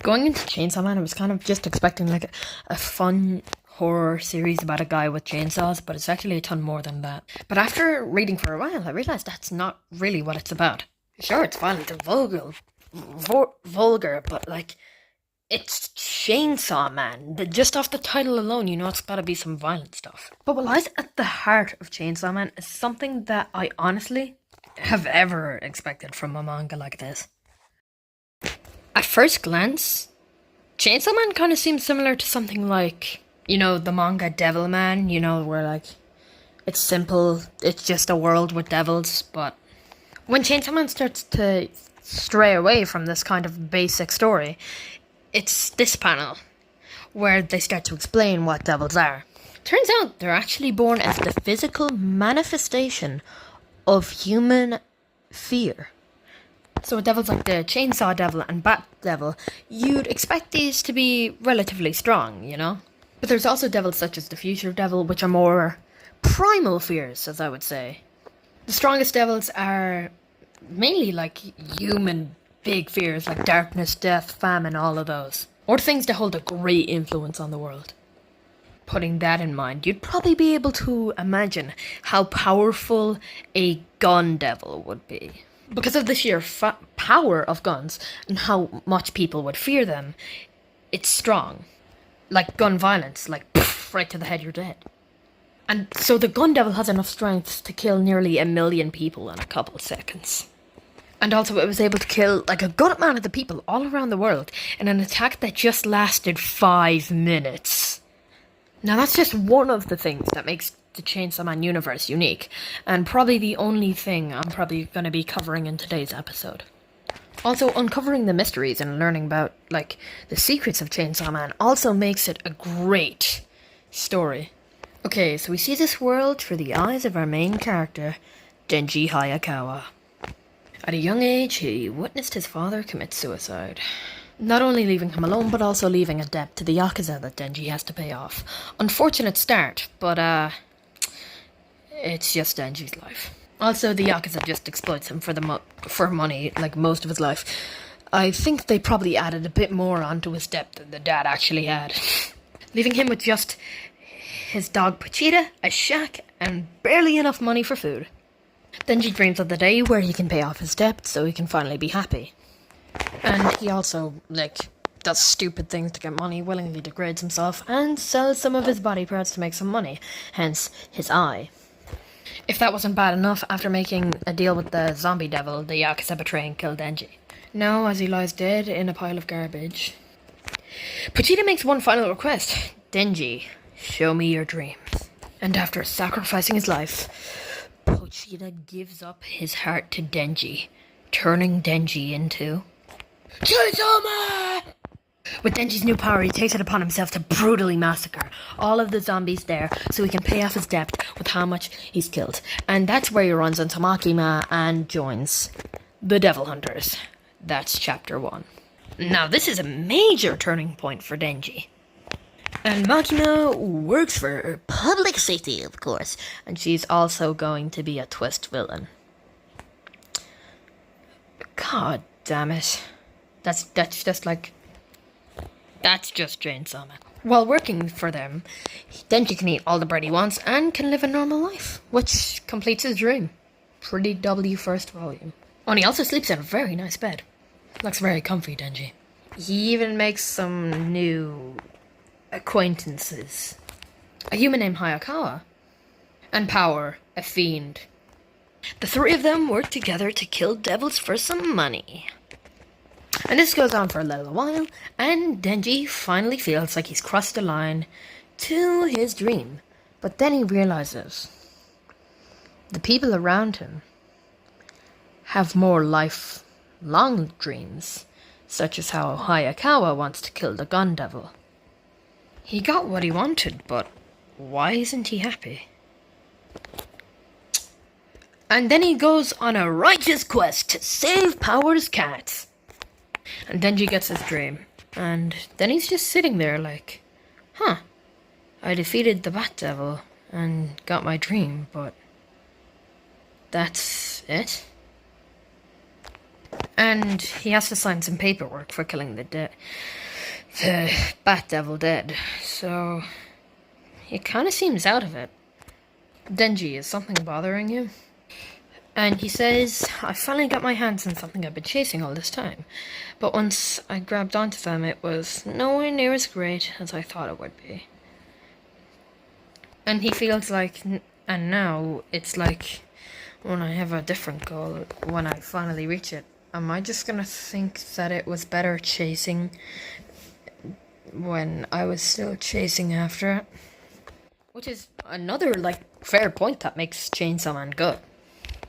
Going into Chainsaw Man, I was kind of just expecting like a fun horror series about a guy with chainsaws, but it's actually a ton more than that. But after reading for a while, I realized that's not really what it's about. Sure, it's violent and vulgar, but like, it's Chainsaw Man. Just off the title alone, you know it's gotta be some violent stuff. But what lies at the heart of Chainsaw Man is something that I honestly have ever expected from a manga like this. At first glance, Chainsaw Man kind of seems similar to something like, the manga Devilman, where like, it's simple, it's just a world with devils, but when Chainsaw Man starts to stray away from this kind of basic story, it's this panel where they start to explain what devils are. Turns out they're actually born as the physical manifestation of human fear. So with devils like the Chainsaw Devil and Bat Devil, you'd expect these to be relatively strong, But there's also devils such as the Future Devil, which are more primal fears, as I would say. The strongest devils are mainly like human big fears, like darkness, death, famine, all of those. Or things that hold a great influence on the world. Putting that in mind, you'd probably be able to imagine how powerful a gun devil would be. Because of the sheer power of guns and how much people would fear them, it's strong. Like gun violence, like poof, right to the head, you're dead. And so the gun devil has enough strength to kill nearly 1 million people in a couple of seconds. And also it was able to kill like a good amount of the people all around the world in an attack that just lasted 5 minutes. Now that's just one of the things that makes the Chainsaw Man universe unique, and probably the only thing I'm probably going to be covering in today's episode. Also, uncovering the mysteries and learning about, like, the secrets of Chainsaw Man also makes it a great story. Okay, so we see this world through the eyes of our main character, Denji Hayakawa. At a young age, he witnessed his father commit suicide. Not only leaving him alone, but also leaving a debt to the Yakuza that Denji has to pay off. Unfortunate start, but it's just Denji's life. Also, the Yakuza just exploits him for money, like most of his life. I think they probably added a bit more onto his debt than the dad actually had. Leaving him with just his dog Pochita, a shack, and barely enough money for food. Denji dreams of the day where he can pay off his debt so he can finally be happy. And he also, does stupid things to get money, willingly degrades himself, and sells some of his body parts to make some money, hence his eye. If that wasn't bad enough, after making a deal with the zombie devil, the Yakuza betray and kill Denji. Now, as he lies dead in a pile of garbage, Pochita makes one final request. Denji, show me your dreams. And after sacrificing his life, Pochita gives up his heart to Denji, turning Denji into Chainsaw Man! With Denji's new power, he takes it upon himself to brutally massacre all of the zombies there so he can pay off his debt with how much he's killed. And that's where he runs into Makima and joins the Devil Hunters. That's chapter 1. Now, this is a major turning point for Denji. And Makima works for public safety, of course. And she's also going to be a twist villain. God damn it. That's just Chainsaw Man. While working for them, Denji can eat all the bread he wants and can live a normal life, which completes his dream. Pretty W first volume. Oh, and he also sleeps in a very nice bed. Looks very comfy, Denji. He even makes some new acquaintances. A human named Hayakawa. And Power, a fiend. The three of them work together to kill devils for some money. And this goes on for a little while, and Denji finally feels like he's crossed the line to his dream. But then he realizes the people around him have more lifelong dreams, such as how Hayakawa wants to kill the gun devil. He got what he wanted, but why isn't he happy? And then he goes on a righteous quest to save Power's cat. And Denji gets his dream. And then he's just sitting there like, I defeated the Bat Devil and got my dream, but that's it? And he has to sign some paperwork for killing the Bat Devil dead. So he kind of seems out of it. Denji, is something bothering you? And he says, I finally got my hands on something I've been chasing all this time. But once I grabbed onto them, it was nowhere near as great as I thought it would be. And he feels like, and now it's like, when I have a different goal, when I finally reach it, am I just gonna think that it was better chasing when I was still chasing after it? Which is another, fair point that makes Chainsaw Man good.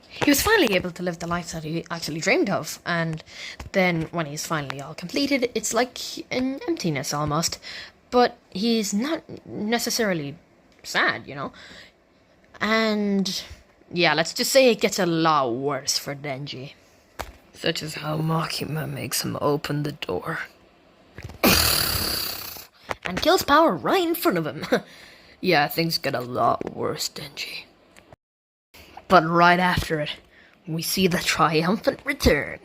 He was finally able to live the life that he actually dreamed of, and then when he's finally all completed, it's like an emptiness almost. But he's not necessarily sad, you know? And yeah, let's just say it gets a lot worse for Denji. Such as how Makima makes him open the door. And kills Power right in front of him. Yeah, things get a lot worse, Denji. But right after it, we see the triumphant return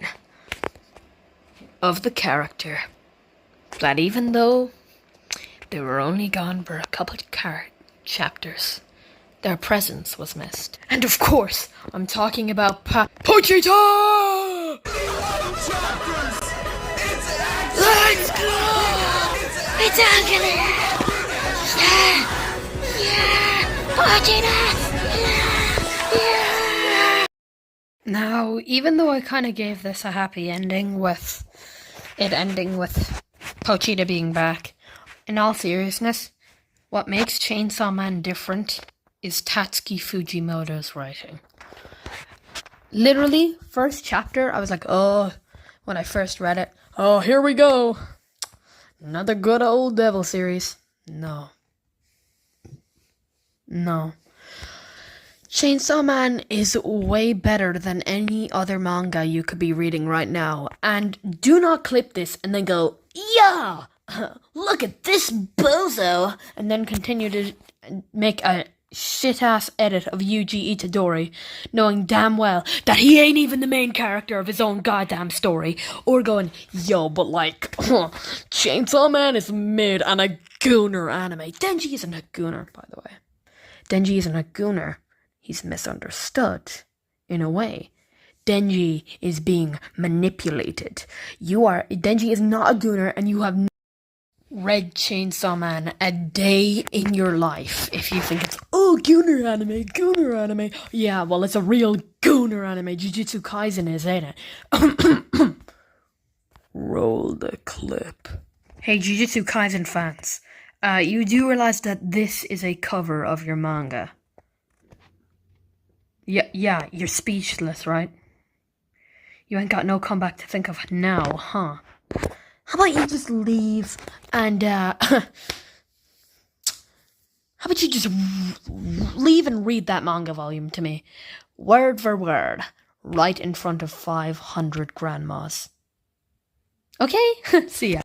of the character that even though they were only gone for a couple of chapters, their presence was missed. And of course, I'm talking about Pochita! Let's go! It's Angela! Yeah! Pochita! Now, even though I kind of gave this a happy ending with it ending with Pochita being back, in all seriousness, what makes Chainsaw Man different is Tatsuki Fujimoto's writing. Literally, first chapter, I was like, oh, when I first read it, oh, here we go. Another good old Devil series. No. Chainsaw Man is way better than any other manga you could be reading right now. And do not clip this and then go, yeah, look at this bozo, and then continue to make a shit-ass edit of Yuji Itadori, knowing damn well that he ain't even the main character of his own goddamn story, or going, yo, but Chainsaw Man is mid and a gooner anime. Denji isn't a gooner, by the way. Denji isn't a gooner. He's misunderstood, in a way. Denji is being manipulated. Denji is not a gooner, and you have read Chainsaw Man a day in your life if you think it's, gooner anime. Yeah, well, it's a real gooner anime. Jujutsu Kaisen is, ain't it? Roll the clip. Hey, Jujutsu Kaisen fans. You do realize that this is a cover of your manga. Yeah, you're speechless, right? You ain't got no comeback to think of now, huh? How about you just leave and, how about you just leave and read that manga volume to me, word for word, right in front of 500 grandmas. Okay? See ya.